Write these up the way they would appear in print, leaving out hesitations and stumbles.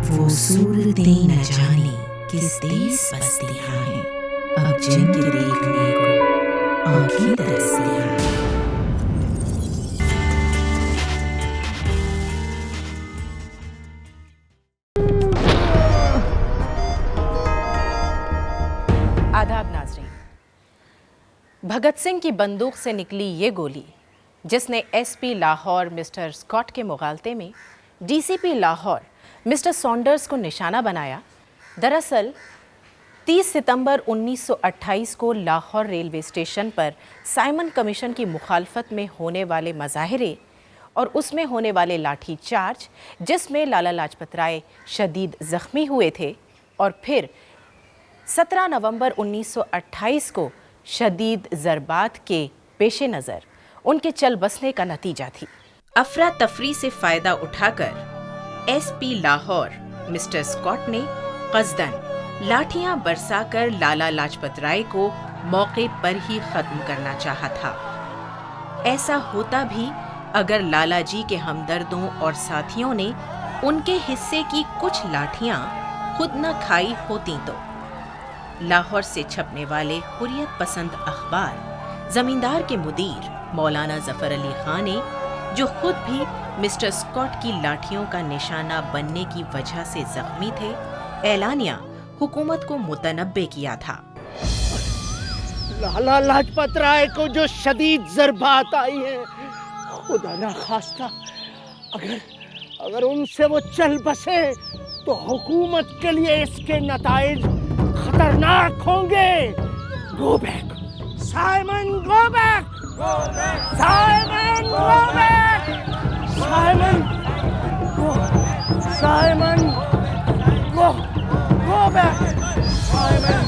वो सूरतें न जाने किस देश बसतियाँ हैं, अब जिनके देखने को आँखें तरसतियाँ हैं। आदाब नाज़रीन। भगत सिंह की बंदूक से निकली ये गोली जिसने एसपी लाहौर मिस्टर स्कॉट के मुगालते में डीसीपी लाहौर मिस्टर सॉन्डर्स को निशाना बनाया, दरअसल 30 सितंबर 1928 को लाहौर रेलवे स्टेशन पर साइमन कमीशन की मुखालफत में होने वाले मज़ाहिरे और उसमें होने वाले लाठी चार्ज, जिसमें लाला लाजपत राय शदीद ज़ख्मी हुए थे, और फिर 17 नवंबर 1928 को शदीद ज़रबात के पेश नज़र उनके चल बसने का नतीजा थी। अफरा तफरी से फ़ायदा उठाकर एसपी लाहौर मिस्टर स्कॉट ने क़स्दन लाठियां बरसाकर लाला लाजपत राय को मौके पर ही ख़त्म करना चाहा था। ऐसा होता भी अगर लाला जी के हमदर्दों और साथियों ने उनके हिस्से की कुछ लाठियां खुद न खाई होती तो। लाहौर से छपने वाले हुर्रियत पसंद अखबार ज़मींदार के मुदीर मौलाना ज़फ़र अली खान ने, जो खुद भी मिस्टर स्कॉट की लाठियों का निशाना बनने की वजह से ज़ख्मी थे, एलानिया हुकूमत को मुतनब्बे किया था। लाला लाजपत राय को जो शदीद ज़रबात आई है, खुदा ना खास्ता अगर उनसे वो चल बसे तो हुकूमत के लिए इसके नताइज खतरनाक होंगे। Go back Simon, go back Simon, go back Simon, Simon, go back Simon,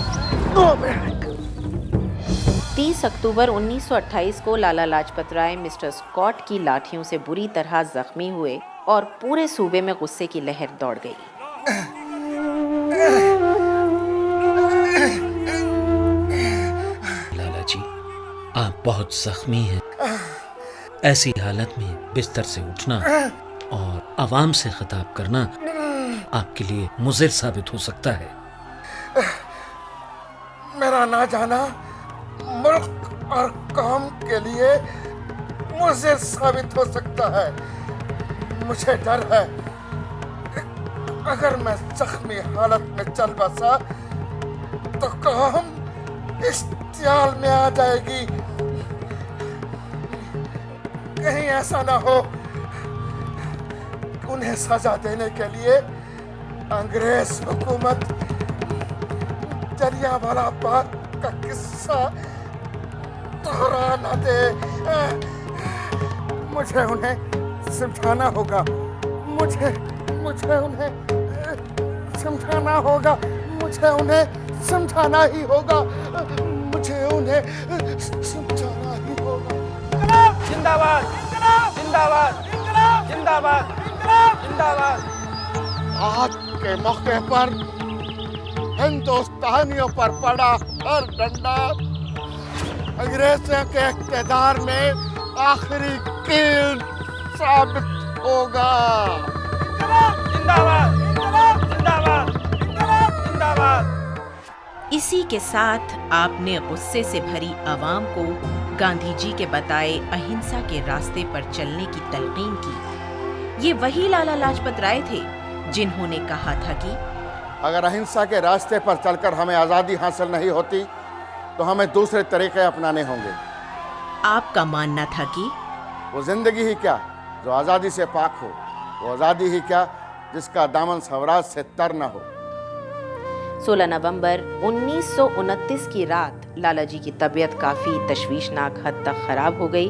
go back. 30 अक्टूबर 1928 को लाला लाजपत राय मिस्टर स्कॉट की लाठियों से बुरी तरह जख्मी हुए और पूरे सूबे में गुस्से की लहर दौड़ गई। लाला जी, आप बहुत जख्मी हैं। ऐसी हालत में बिस्तर से उठना और आवाम से खिताब करना आपके लिए मुज़िर साबित हो सकता है। मेरा ना जाना मुल्क और कौम के लिए मुझे साबित हो सकता है। मुझे डर है अगर मैं जख्मी हालत में चल बसा तो कौम इश्तियाल में आ जाएगी। कहीं ऐसा ना हो कि उन्हें सजा देने के लिए अंग्रेज हुकूमत जलियांवाला बाग का किस्सा दोहरा न दे। मुझे उन्हें समझाना होगा, मुझे उन्हें समझाना होगा, मुझे उन्हें समझाना ही होगा, मुझे उन्हें समझाना ही होगा। जिंदाबाद जिंदाबाद जिंदाबाद जिंदाबाद। आज के मौके पर हिंदुस्तानियों पर पड़ा हर डंडा अंग्रेजों के इक़्तिदार में आखिरी कील साबित होगा। जिंदाबाद जिंदाबाद जिंदाबाद। इसी के साथ आपने गुस्से से भरी आवाम को गांधी जी के बताए अहिंसा के रास्ते पर चलने की तलकीन की। ये वही लाला लाजपत राय थे जिन्होंने कहा था कि अगर अहिंसा के रास्ते पर चलकर हमें आज़ादी हासिल नहीं होती तो हमें दूसरे तरीके अपनाने होंगे। आपका मानना था कि वो जिंदगी ही क्या जो आज़ादी से पाक हो, वो आज़ादी ही क्या जिसका दामन स्वराज से तर न हो। 16 नवंबर 1929 की रात लाला जी की तबीयत काफ़ी तशवीशनाक हद तक ख़राब हो गई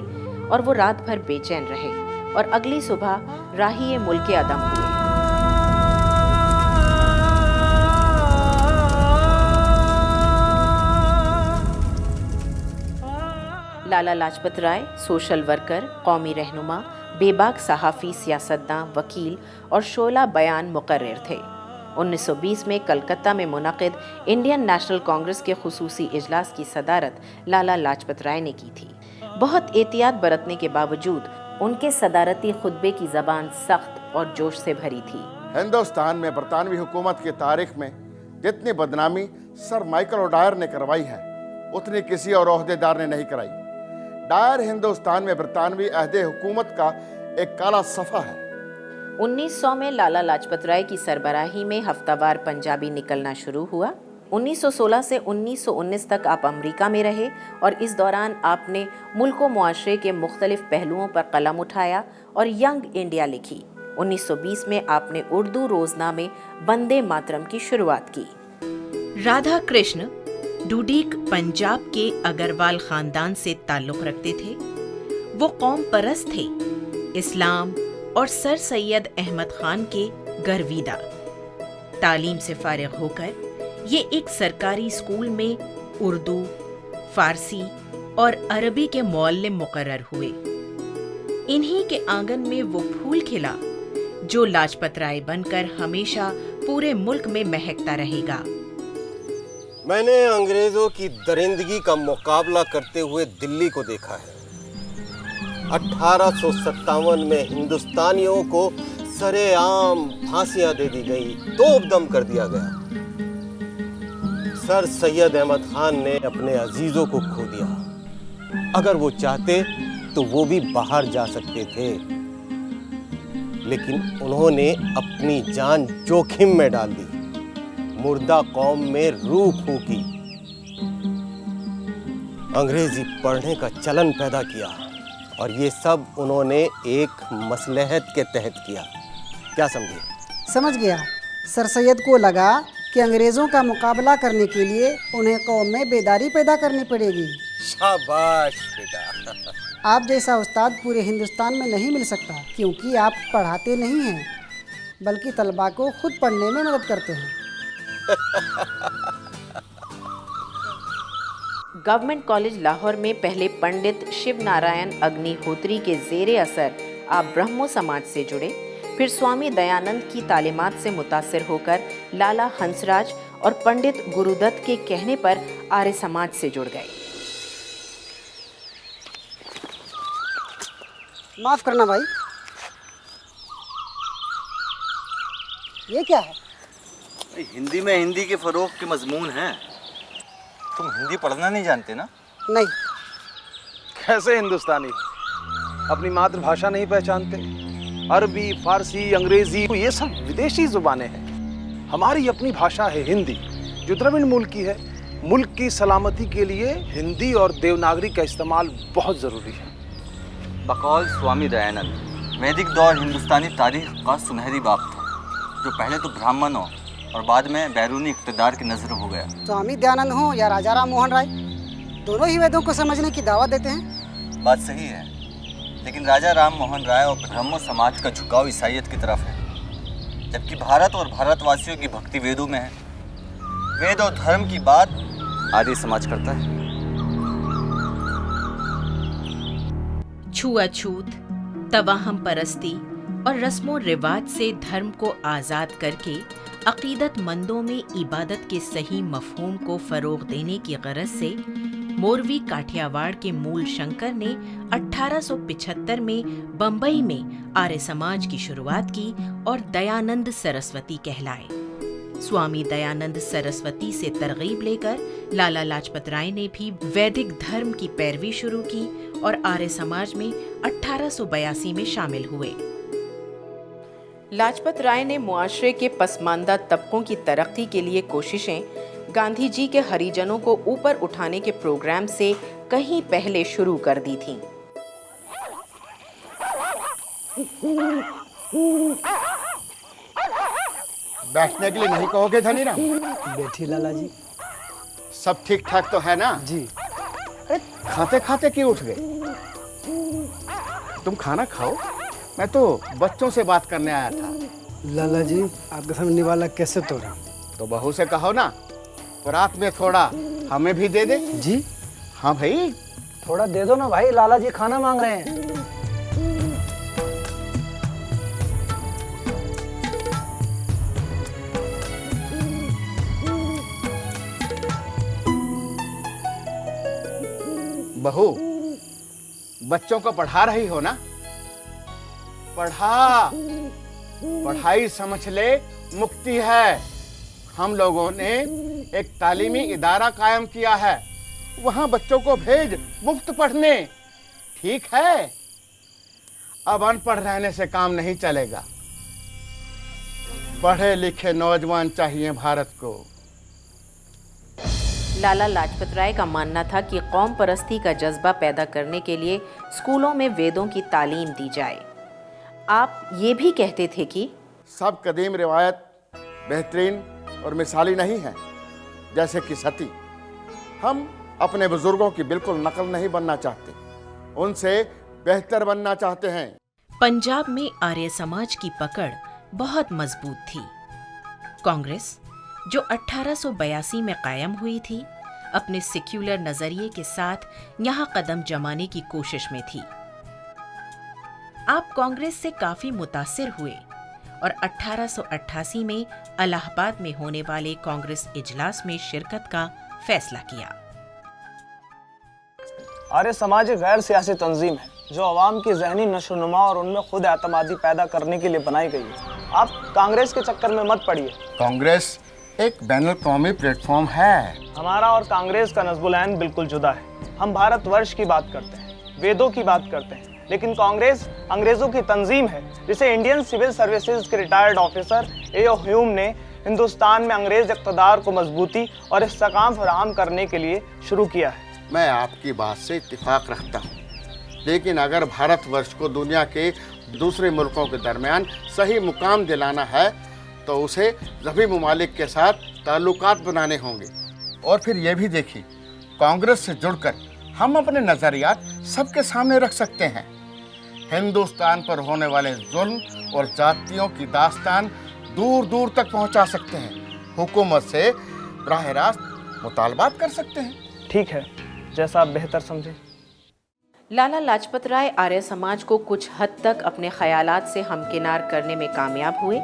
और वो रात भर बेचैन रहे और अगली सुबह राही मुल्क अदम हुए। लाला लाजपत राय सोशल वर्कर, कौमी रहनुमा, बेबाक सहाफ़ी, सियासतदां, वकील और शोला बयान मुकर्रर थे। 1920 में कलकत्ता में मुनक़िद इंडियन नेशनल कांग्रेस के खुसूसी इजलास की सदारत लाला लाजपत राय ने की थी। बहुत एहतियात बरतने के बावजूद उनके सदारती खुतबे की ज़बान सख्त और जोश से भरी थी। हिंदुस्तान में बरतानवी हुकूमत की तारीख में जितनी बदनामी सर माइकल ओडायर ने करवाई है उतनी किसी और ओहदेदार ने नहीं कराई। डायर हिंदुस्तान में बरतानवी अहदे हुकूमत का एक काला सफ़ा है। 1900 में लाला लाजपत राय की सरबराही में हफ्तावार पंजाबी निकलना शुरू हुआ। 1916 से 1919 तक आप अमेरिका में रहे और इस दौरान आपने मुल्क व मुआशरे के मुख्तलिफ पहलुओं पर कलम उठाया और यंग इंडिया लिखी। 1920 में आपने उर्दू रोजनामे वंदे मातरम की शुरुआत की। राधा कृष्ण डुडीक पंजाब के अग्रवाल खानदान से ताल्लुक़ रखते थे। वो कौम परस्त थे, इस्लाम और सर सैयद अहमद खान के गर्विदा। तालीम से फारिग होकर ये एक सरकारी स्कूल में उर्दू, फारसी और अरबी के मुअल्लिम मुकर्रर हुए। इन्हीं के आंगन में वो फूल खिला जो लाजपत राय बनकर हमेशा पूरे मुल्क में महकता रहेगा। मैंने अंग्रेजों की दरिंदगी का मुकाबला करते हुए दिल्ली को देखा है। 1857 में हिंदुस्तानियों को सरेआम फांसियां दे दी गई, तोप दम कर दिया गया। सर सैयद अहमद खान ने अपने अजीजों को खो दिया। अगर वो चाहते तो वो भी बाहर जा सकते थे, लेकिन उन्होंने अपनी जान जोखिम में डाल दी, मुर्दा कौम में रूह फूंकी, अंग्रेजी पढ़ने का चलन पैदा किया और ये सब उन्होंने एक मसलहत के तहत किया। क्या समझे? समझ गया। सर सैयद को लगा कि अंग्रेज़ों का मुकाबला करने के लिए उन्हें कौम में बेदारी पैदा करनी पड़ेगी। शाबाश बेटा। आप जैसा उस्ताद पूरे हिंदुस्तान में नहीं मिल सकता, क्योंकि आप पढ़ाते नहीं हैं बल्कि तलबा को खुद पढ़ने में मदद करते हैं। गवर्नमेंट कॉलेज लाहौर में पहले पंडित शिव नारायण अग्निहोत्री के ज़ेरे असर आप ब्रह्मो समाज से जुड़े। फिर स्वामी दयानंद की तालीमात से मुतासिर होकर लाला हंसराज और पंडित गुरुदत्त के कहने पर आर्य समाज से जुड़ गए। माफ़ करना भाई, ये क्या है? हिंदी में हिंदी के फ़रोग़ के मज़मून हैं। तुम हिंदी पढ़ना नहीं जानते ना? नहीं। कैसे हिंदुस्तानी अपनी मातृभाषा नहीं पहचानते? अरबी, फारसी, अंग्रेजी ये सब विदेशी ज़ुबानें हैं। हमारी अपनी भाषा है हिंदी, जो द्रविड़ मूल की है। मुल्क की सलामती के लिए हिंदी और देवनागरी का इस्तेमाल बहुत ज़रूरी है। बकौल स्वामी दयानंद, वैदिक दौर हिंदुस्तानी तारीख का सुनहरी बाब था, जो पहले तो ब्राह्मणों और बाद में बैरूनी इक़्तिदार की नज़र हो गया। स्वामी दयानंद हो या राजा राम मोहन राय, दोनों ही वेदों को समझने की दावत देते हैं। बात सही है, लेकिन राजा राम मोहन राय और ब्रह्मो समाज का झुकाव ईसाइयत की तरफ है, जबकि भारत और भारतवासियों की भक्ति वेदों में है। वेद और धर्म की बात आर्य समाज करता है। छुआछूत, तवाहम परस्ती और रस्मों रिवाज से धर्म को आज़ाद करके अकीदतमंदों में इबादत के सही मफहूम को फ़रोग़ देने की गरज से मोरवी काठियावाड़ के मूल शंकर ने 1875 में बम्बई में आर्य समाज की शुरुआत की और दयानंद सरस्वती कहलाए। स्वामी दयानंद सरस्वती से तरगीब लेकर लाला लाजपत राय ने भी वैदिक धर्म की पैरवी शुरू की और आर्य समाज में 1882 में शामिल हुए। लाजपत राय ने मुआशरे के पसमानदा तबकों की तरक्की के लिए कोशिशें गांधी जी के हरिजनों को ऊपर उठाने के प्रोग्राम से कहीं पहले शुरू कर दी थीं। बैठने के लिए नहीं कहोगे धनीराम? बैठिए लाला जी। सब ठीक ठाक तो है ना? जी। अरे खाते खाते क्यों उठ गए? तुम खाना खाओ, मैं तो बच्चों से बात करने आया था। लाला जी, आपका सामने वाला कैसे तोड़ा? तो बहू से कहो ना, तो रात में थोड़ा हमें भी दे दे। जी हाँ भाई, थोड़ा दे दो ना भाई, लाला जी खाना मांग रहे हैं। बहू, बच्चों को पढ़ा रही हो ना? पढ़ा, पढ़ाई समझ ले मुक्ति है। हम लोगों ने एक तालीमी इदारा कायम किया है, वहां बच्चों को भेज मुफ्त पढ़ने। ठीक है, अब अनपढ़ रहने से काम नहीं चलेगा। पढ़े लिखे नौजवान चाहिए भारत को। लाला लाजपत राय का मानना था कि कौम परस्ती का जज्बा पैदा करने के लिए स्कूलों में वेदों की तालीम दी जाए। आप ये भी कहते थे कि सब कदीम रिवायत बेहतरीन और मिसाली नहीं है, जैसे कि सती। हम अपने बुजुर्गों की बिल्कुल नकल नहीं बनना चाहते, उनसे बेहतर बनना चाहते हैं। पंजाब में आर्य समाज की पकड़ बहुत मजबूत थी। कांग्रेस, जो 1882 में कायम हुई थी, अपने सेक्युलर नजरिए के साथ यहां कदम जमाने की कोशिश में थी। आप कांग्रेस से काफी मुतासिर हुए और 1888 में इलाहाबाद में होने वाले कांग्रेस इजलास में शिरकत का फैसला किया। आर्य समाज एक गैर सियासी तंजीम है जो अवाम की जहनी नशोनुमा और उनमें खुद एतमादी पैदा करने के लिए बनाई गई है। आप कांग्रेस के चक्कर में मत पड़िए। कांग्रेस एक बैनुल-अक़वामी प्लेटफॉर्म है। हमारा और कांग्रेस का नज़्ब-उल-ऐन बिल्कुल जुदा है। हम भारतवर्ष की बात करते हैं, वेदों की बात करते हैं, लेकिन कांग्रेस अंग्रेजों की तंजीम है जिसे इंडियन सिविल सर्विसेज के रिटायर्ड ऑफिसर ए.ओ. ह्यूम ने हिंदुस्तान में अंग्रेज इक़्तिदार को मजबूती और इस्तेकाम फराहम करने के लिए शुरू किया है। मैं आपकी बात से इत्तेफाक रखता हूँ, लेकिन अगर भारतवर्ष को दुनिया के दूसरे मुल्कों के दरमियान सही मुकाम दिलाना है तो उसे सभी ममालिक के साथ ताल्लुकात बनाने होंगे। और फिर ये भी देखिए, कांग्रेस से जुड़कर हम अपने नज़रियात सबके सामने रख सकते हैं। हिंदुस्तान पर होने वाले जुल्म और जातियों की दास्तान दूर दूर तक पहुंचा सकते हैं। हुकूमत से बराह रास्त मुतालबात कर सकते हैं। ठीक है, जैसा आप बेहतर समझें। लाला लाजपत राय आर्य समाज को कुछ हद तक अपने ख्यालात से हमकिनार करने में कामयाब हुए।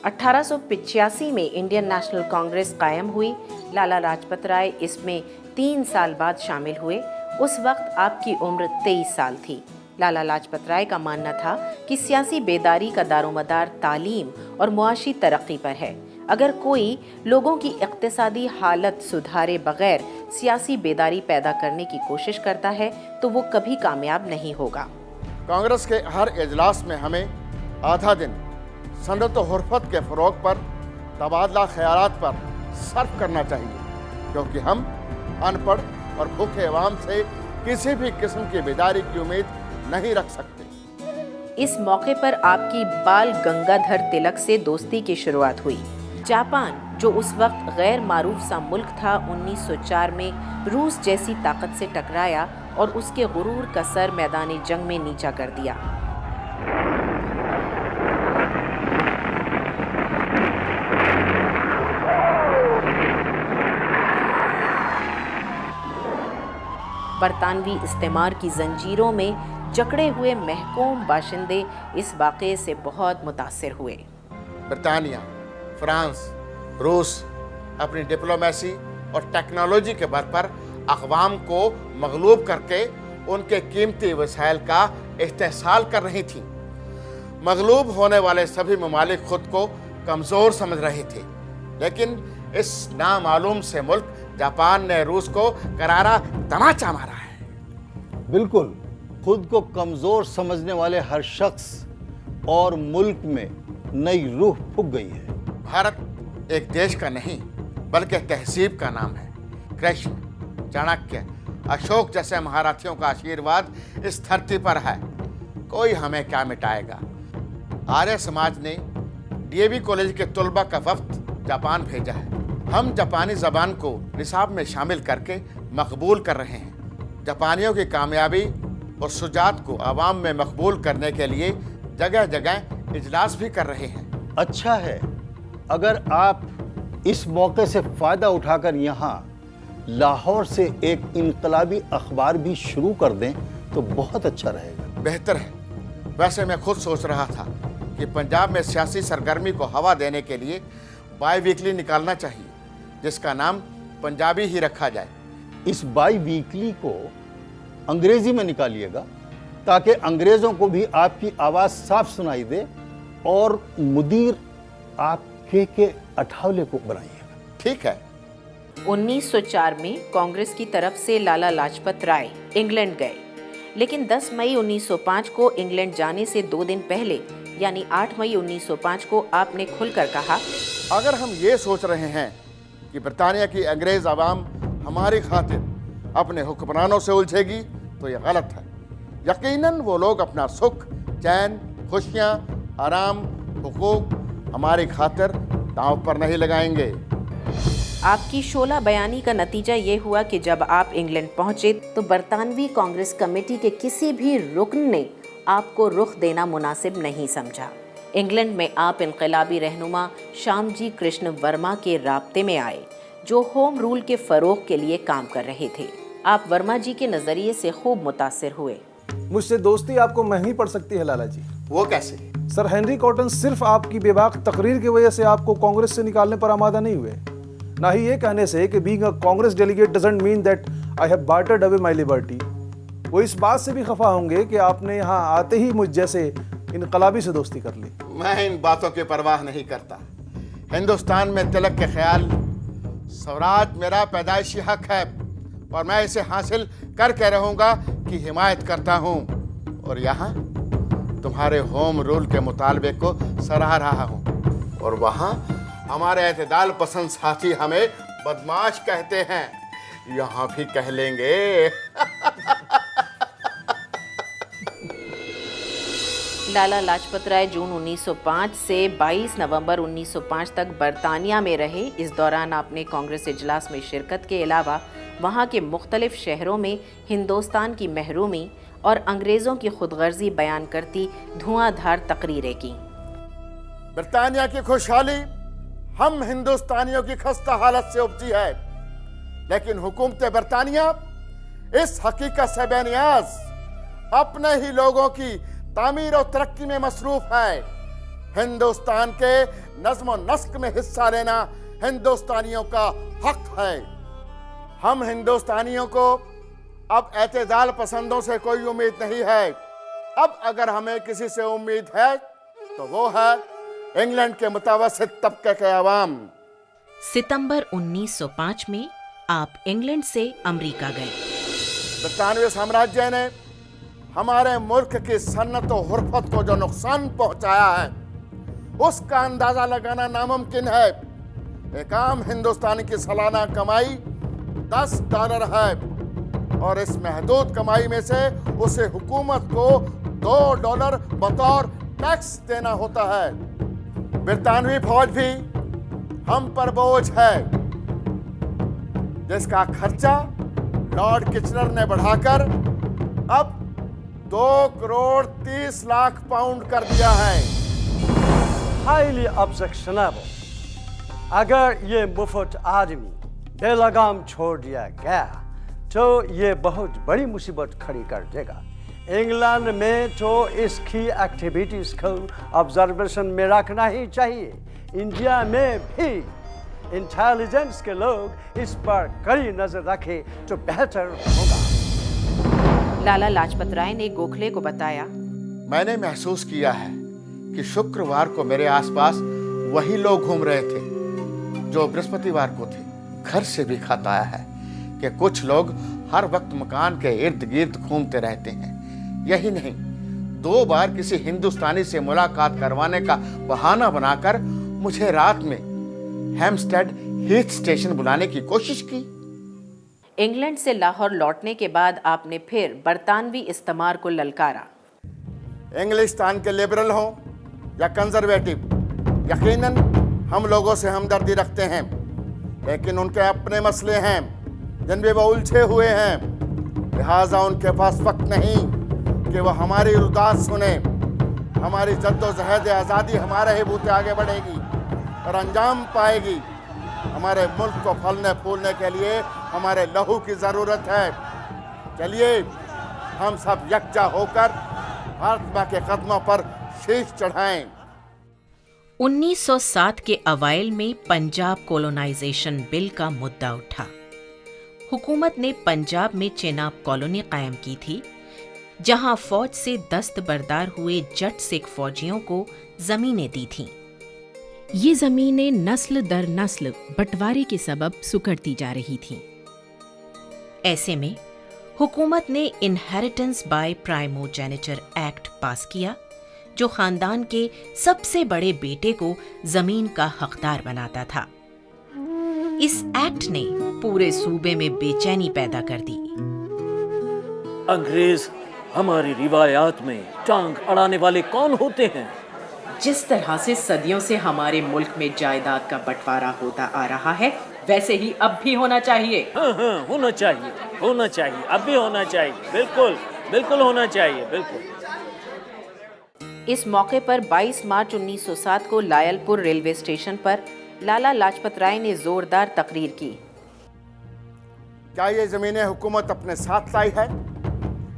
1885 में इंडियन नेशनल कांग्रेस कायम हुई। लाला लाजपत राय इसमें 3 साल बाद शामिल हुए। उस वक्त आपकी उम्र 23 साल थी। लाला लाजपत राय का मानना था कि सियासी बेदारी का दारोमदार तालीम और मुआशी तरक्की पर है। अगर कोई लोगों की इक्तिसादी हालत सुधारे बगैर सियासी बेदारी पैदा करने की कोशिश करता है तो वो कभी कामयाब नहीं होगा। कांग्रेस के हर इजलास में हमें आधा दिन सनत व हुर्फत के फ़रोग पर, तबादला ख्यालात पर सर्फ करना चाहिए, क्योंकि हम अनपढ़ और भूखे अवाम से किसी भी किस्म की बेदारी की उम्मीद नहीं रख सकते। इस मौके पर आपकी बाल गंगाधर तिलक से दोस्ती की शुरुआत हुई। जापान, जो उस वक्त गैर मारूफ सा मुल्क था, 1904 में रूस जैसी ताकत से टकराया और उसके गुरूर का सर मैदानी जंग में नीचा कर दिया। बरतानवी इस्तेमार की जंजीरों में जकड़े हुए महकूम बाशिंदे इस वाक़े से बहुत मुतासिर हुए। ब्रिटानिया, फ्रांस, रूस अपनी डिप्लोमेसी और टेक्नोलॉजी के बल पर अक़वाम को मगलूब करके उनके कीमती वसाइल का इस्तेहसाल कर रही थी। मगलूब होने वाले सभी ममालिक खुद को कमज़ोर समझ रहे थे, लेकिन इस नामालूम से मुल्क जापान ने रूस को करारा तमाचा मारा है। बिल्कुल, खुद को कमज़ोर समझने वाले हर शख्स और मुल्क में नई रूह फूंक गई है। भारत एक देश का नहीं बल्कि तहजीब का नाम है। कृष्ण, चाणक्य, अशोक जैसे महारथियों का आशीर्वाद इस धरती पर है। कोई हमें क्या मिटाएगा। आर्य समाज ने डीएवी कॉलेज के तलबा का वफ्द जापान भेजा है। हम जापानी ज़बान को निसाब में शामिल करके मकबूल कर रहे हैं। जापानियों की कामयाबी और शुजात को आवाम में मकबूल करने के लिए जगह जगह इजलास भी कर रहे हैं। अच्छा है, अगर आप इस मौके से फ़ायदा उठाकर यहाँ लाहौर से एक इनकलाबी अखबार भी शुरू कर दें तो बहुत अच्छा रहेगा। बेहतर है। वैसे मैं खुद सोच रहा था कि पंजाब में सियासी सरगर्मी को हवा देने के लिए बाई वीकली निकालना चाहिए, जिसका नाम पंजाबी ही रखा जाए। इस बाई वीकली को अंग्रेजी में निकालिएगा ताकि अंग्रेज़ों को भी आपकी आवाज़ साफ सुनाई दे और मुदीर आप के अठावले को बनाइएगा। ठीक है। 1904 में कांग्रेस की तरफ से लाला लाजपत राय इंग्लैंड गए, लेकिन 10 मई 1905 को इंग्लैंड जाने से 2 दिन पहले यानी 8 मई 1905 को आपने खुलकर कहा, अगर हम ये सोच रहे हैं कि ब्रिटानिया की अंग्रेज आवाम हमारी खातिर अपने हुक्मरानों से उलझेगी तो ये गलत है। यकीनन वो लोग अपना सुख, चैन, खुशियाँ, आराम, हुकूक हमारी खातिर दांव पर नहीं लगाएंगे। आपकी शोला बयानी का नतीजा ये हुआ कि जब आप इंग्लैंड पहुंचे तो बरतानवी कांग्रेस कमेटी के किसी भी रुकन ने आपको रुख देना मुनासिब नहीं समझा। इंग्लैंड में आप इनकलाबी रहनुमा श्यामजी कृष्ण वर्मा के राब्ते में आए, जो होम रूल के फ़रोग के लिए काम कर रहे थे। आप वर्मा जी के नज़रिए से खूब मुतासिर हुए। मुझसे दोस्ती आपको महंगी पड़ सकती है लाला जी। वो कैसे? सर हेनरी कॉटन सिर्फ आपकी बेबाक तकरीर की वजह से आपको कांग्रेस से निकालने पर आमादा नहीं हुए, ना ही ये कहने से कि being a Congress delegate doesn't mean that I have bartered away my liberty. वो इस बात से भी खफा होंगे कि आपने यहाँ आते ही मुझ जैसे इनकलाबी से दोस्ती कर ली। मैं इन बातों की परवाह नहीं करता। हिंदुस्तान में तिलक के ख्याल, स्वराज मेरा पैदाइशी हक है और मैं इसे हासिल करके रहूंगा की हिमायत करता हूँ। और यहाँ तुम्हारे होम रूल के मुतालबे को सराह रहा हूँ और वहाँ हमारे एतदाल पसंद साथी हमें बदमाश कहते हैं, यहाँ भी कह लेंगे। लाला लाजपत राय जून 1905 से 22 नवंबर 1905 तक बरतानिया में रहे। इस दौरान आपने कांग्रेस इजलास में शिरकत के अलावा वहाँ के मुख्तलिफ शहरों में हिंदुस्तान की महरूमी और अंग्रेज़ों की खुदगर्जी बयान करती धुआंधार तकरीरें की। ब्रिटानिया की खुशहाली हम हिंदुस्तानियों की खस्ता हालत से उपजी है, लेकिन हुकूमत बरतानिया इस हकीकत से बेनियाज अपने ही लोगों की तामीर और तरक्की में मसरूफ है। हिंदुस्तान के नज्म और नस्क में हिस्सा लेना हिंदुस्तानियों का हक है। हम हिंदुस्तानियों को अब एतदाल पसंदों से कोई उम्मीद नहीं है। अब अगर हमें किसी से उम्मीद है तो वो है इंग्लैंड के मुतवस्सित तबके के अवाम। सितंबर 1905 में आप इंग्लैंड से अमेरिका गए। ब्रिटानवी साम्राज्य ने हमारे मुल्क की सन्नत और हुर्फत को जो नुकसान पहुंचाया है उसका अंदाजा लगाना नामुमकिन है। एक आम हिंदुस्तानी की सालाना कमाई $10 है और इस महदूद कमाई में से उसे हुकूमत को $2 बतौर टैक्स देना होता है। ब्रितानवी फौज भी हम पर बोझ है, जिसका खर्चा लॉर्ड किचनर ने बढ़ाकर अब 2,30,00,000 पाउंड कर दिया है। Highly objectionable. अगर ये मुफ्त आदमी बेलगाम छोड़ दिया गया तो ये बहुत बड़ी मुसीबत खड़ी कर देगा। इंग्लैंड में तो इसकी एक्टिविटीज को ऑब्जर्वेशन में रखना ही चाहिए। इंडिया में भी इंटेलिजेंस के लोग इस पर कड़ी नजर रखें तो बेहतर होगा। लाला लाजपत राय ने गोखले को बताया, मैंने महसूस किया है कि शुक्रवार को मेरे आसपास वही लोग घूम रहे थे जो बृहस्पतिवार को थे। घर से भी खत आया है कि कुछ लोग हर वक्त मकान के इर्द गिर्द घूमते रहते हैं। यही नहीं, 2 बार किसी हिंदुस्तानी से मुलाकात करवाने का बहाना बनाकर मुझे रात में हैम्पस्टेड हीथ स्टेशन बुलाने की कोशिश की। इंग्लैंड से लाहौर लौटने के बाद आपने फिर बरतानवी इस्तेमार को ललकारा। इंग्लिस्तान के लिबरल हों या कंजर्वेटिव, यकीनन हम लोगों से हमदर्दी रखते हैं, लेकिन उनके अपने मसले हैं जिनमें वो उलझे हुए हैं। लिहाजा उनके पास वक्त नहीं कि वो हमारी रुदात सुने। हमारी जद्दोजहद आज़ादी हमारे ही बूते आगे बढ़ेगी और अंजाम पाएगी। हमारे मुल्क को फलने फूलने के लिए हमारे लहू की ज़रूरत है। चलिए हम सब यकजा होकर भारत माँ के कदमों पर शीश चढ़ाएं। 1907 के अवाइल में पंजाब कॉलोनाइजेशन बिल का मुद्दा उठा। हुकूमत ने पंजाब में चेनाब कॉलोनी कायम की थी, जहां फौज से दस्तबरदार हुए जट सिख फौजियों को जमीनें दी थीं। ये जमीनें नस्ल दर नस्ल बंटवारे के सबब सुकड़ती जा रही थीं। ऐसे में हुकूमत ने इनहेरिटेंस बाय प्राइमोजेनिचर एक्ट पास किया, जो खानदान के सबसे बड़े बेटे को जमीन का हकदार बनाता था। इस एक्ट ने पूरे सूबे में बेचैनी पैदा कर दी। अंग्रेज हमारी रिवायात में टांग अड़ाने वाले कौन होते हैं? जिस तरह से सदियों से हमारे मुल्क में जायदाद का बंटवारा होता आ रहा है, वैसे ही अब भी होना चाहिए। हाँ, होना चाहिए, अब भी होना चाहिए, बिल्कुल होना चाहिए, बिल्कुल। इस मौके पर 22 मार्च 1907 को लायलपुर रेलवे स्टेशन पर लाला लाजपत राय ने जोरदार तकरीर की। क्या ये जमीनें हुकूमत अपने साथ लाई है?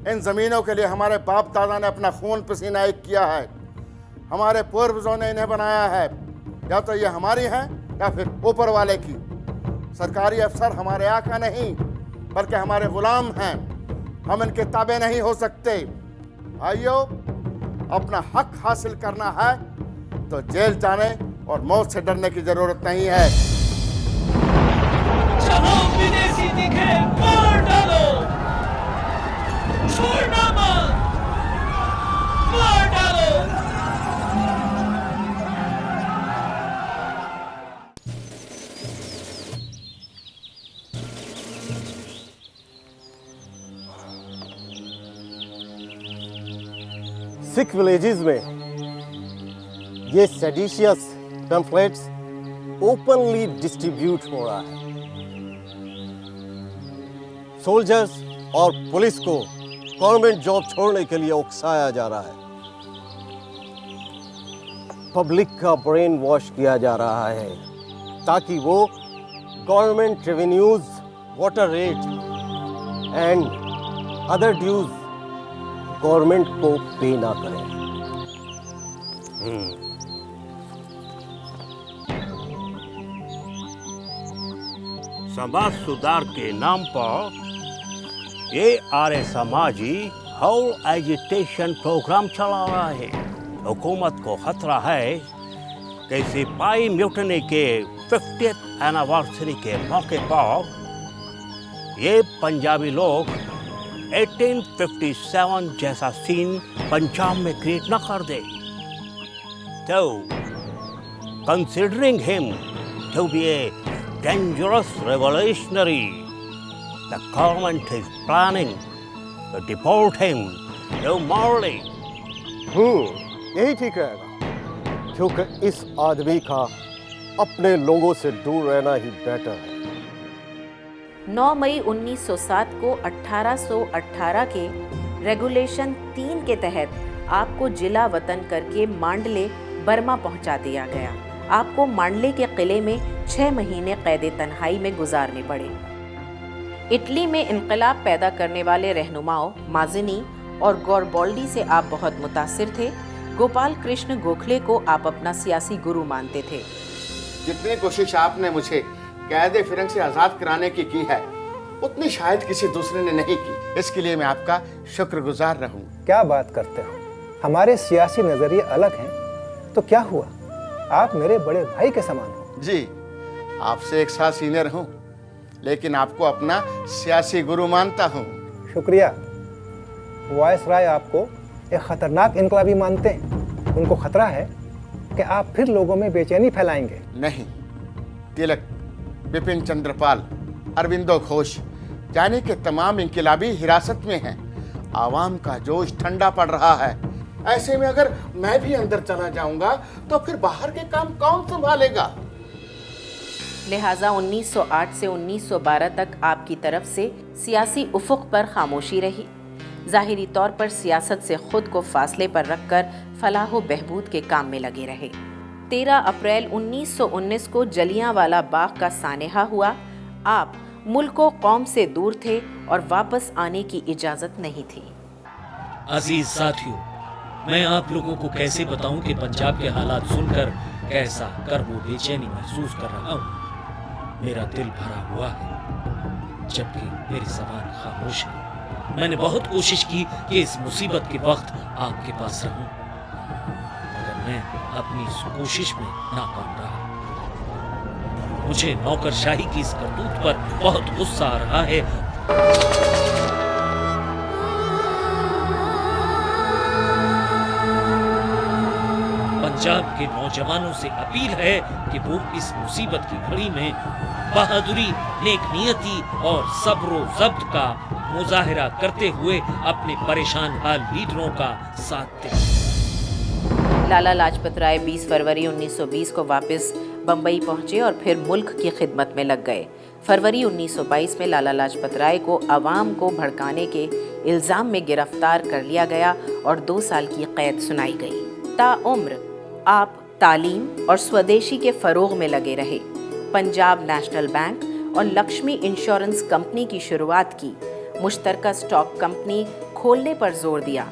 इन जमीनों के लिए हमारे बाप दादा ने अपना खून पसीना एक किया है, हमारे पूर्वजों ने इन्हें बनाया है। या तो ये हमारी हैं या फिर ऊपर वाले की। सरकारी अफसर हमारे आका नहीं बल्कि हमारे गुलाम हैं, हम इनके ताबे नहीं हो सकते। भाइयों, अपना हक हासिल करना है तो जेल जाने और मौत से डरने की जरूरत नहीं है। जहां विदेशी दिखे मार डालो, छोड़ना मत, मार डालो। सिख विलेजेस में ये सेडिशियस पैम्फलेट्स ओपनली डिस्ट्रीब्यूट हो रहा है। सोल्जर्स और पुलिस को गवर्नमेंट जॉब छोड़ने के लिए उकसाया जा रहा है। पब्लिक का ब्रेन वॉश किया जा रहा है ताकि वो government revenues, water rate and other dues government को पे ना करें। समाज सुधार के नाम पर ये आर्य समाजी हाउल एजिटेशन प्रोग्राम चला रहा है। हुकूमत को खतरा है कि सिपाही म्यूटनी के 50th एनिवर्सरी के मौके पर ये पंजाबी लोग 1857 जैसा सीन पंजाब में क्रिएट न कर दे। तो considering him to be a dangerous revolutionary, the government is planning to deport him to Morley. यही ठीक रहेगा, क्योंकि इस आदमी का अपने लोगों से दूर रहना ही बेटर है। 9 मई 1907 को 1818 के रेगुलेशन 3 के तहत आपको जिला वतन करके मांडले बर्मा पहुंचा दिया गया। आपको मांडले के किले में 6 महीने कैद तन्हाई में गुजारने पड़े। इटली में इनकलाब पैदा करने वाले रहनुमाओं माजिनी और गौरबोल्डी से आप बहुत मुतासिर थे। गोपाल कृष्ण गोखले को आप अपना सियासी गुरु मानते थे। जितनी कोशिश आपने मुझे कैद फिरंग से आज़ाद कराने की है, उतनी शायद किसी दूसरे ने नहीं की। इसके लिए मैं आपका शुक्रगुजार रहूं। क्या बात करते हो, हमारे सियासी नजरिए अलग हैं, तो क्या हुआ, आप मेरे बड़े भाई के समान हो। जी, आपसे एक साल सीनियर हूं, लेकिन आपको अपना सियासी गुरु मानता हूं। शुक्रिया। वायसराय आपको एक खतरनाक इनकलाबी मानते हैं। उनको खतरा है कि आप फिर लोगों में बेचैनी फैलाएंगे। नहीं, तिलक, बिपिन चंद्रपाल, अरविंदो घोष यानी कि तमाम इनकलाबी हिरासत में हैं। आवाम का जोश ठंडा पड़ रहा है। ऐसे में अगर मैं भी अंदर चला जाऊंगा तो फिर बाहर के काम कौन संभालेगा? लिहाजा 1908 से 1912 तक आपकी तरफ से सियासी उफुक पर खामोशी रही। ज़ाहिरी तौर पर सियासत से खुद को फासले पर रखकर फलाह व बहबूद के काम में लगे रहे। 13 अप्रैल 1919 को जलियांवाला बाग का सानेहा हुआ। आप मुल्क व कौम से दूर थे और वापस आने की इजाज़त नहीं थी। अजीज साथियों, मैं आप लोगों को कैसे बताऊं कि पंजाब के हालात सुनकर कैसा गर्व व बेचैनी महसूस कर रहा हूं। मेरा दिल भरा हुआ है जबकि मेरी ज़बान खामोश है। मैंने बहुत कोशिश की कि इस मुसीबत के वक्त आपके पास रहूं, मगर मैं अपनी इस कोशिश में नाकाम रहा। मुझे नौकरशाही की इस करतूत पर बहुत गुस्सा आ रहा है। पंजाब के नौजवानों से अपील है कि वो इस मुसीबत की घड़ी में बहादुरी, नेकनियती और सब्र ज़ब्त का मुजाहिरा करते हुए अपने परेशान हाल लीडरों का साथ दें। लाला लाजपत राय 20 फरवरी 1920 को वापस बम्बई पहुंचे और फिर मुल्क की खिदमत में लग गए। फरवरी 1922 में लाला लाजपत राय को अवाम को भड़काने के इल्ज़ाम में गिरफ्तार कर लिया गया और 2 साल की कैद सुनाई गई। ताउम्र आप तालीम और स्वदेशी के फ़रोग़ में लगे रहे। पंजाब नेशनल बैंक और लक्ष्मी इंश्योरेंस कंपनी की शुरुआत की। मुश्तरका स्टॉक कंपनी खोलने पर जोर दिया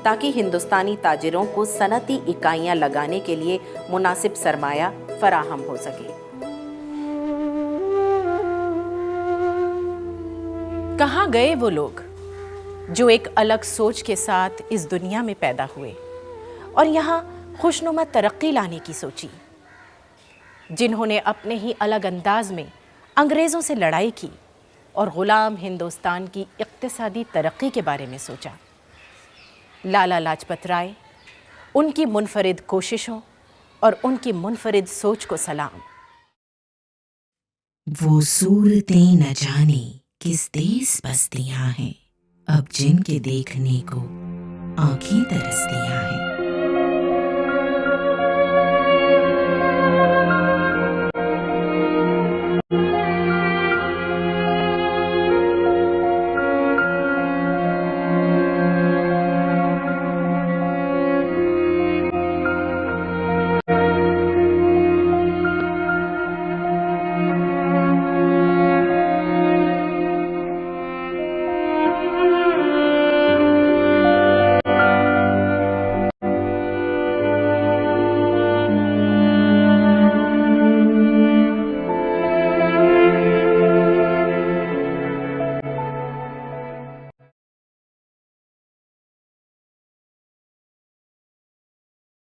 ताकि हिंदुस्तानी ताजिरों को सनती इकाइयां लगाने के लिए मुनासिब सरमाया फराहम हो सके। कहाँ गए वो लोग जो एक अलग सोच के साथ इस दुनिया में पैदा हुए और यहाँ खुशनुमा तरक्की लाने की सोची, जिन्होंने अपने ही अलग अंदाज में अंग्रेज़ों से लड़ाई की और ग़ुलाम हिंदुस्तान की इक़्तिसादी तरक्की के बारे में सोचा। लाला लाजपत राय, उनकी मुनफरिद कोशिशों और उनकी मुनफरिद सोच को सलाम। वो सूरतें न जाने किस देश बसतियां हैं, अब जिनके देखने को आंखें तरसतियां हैं।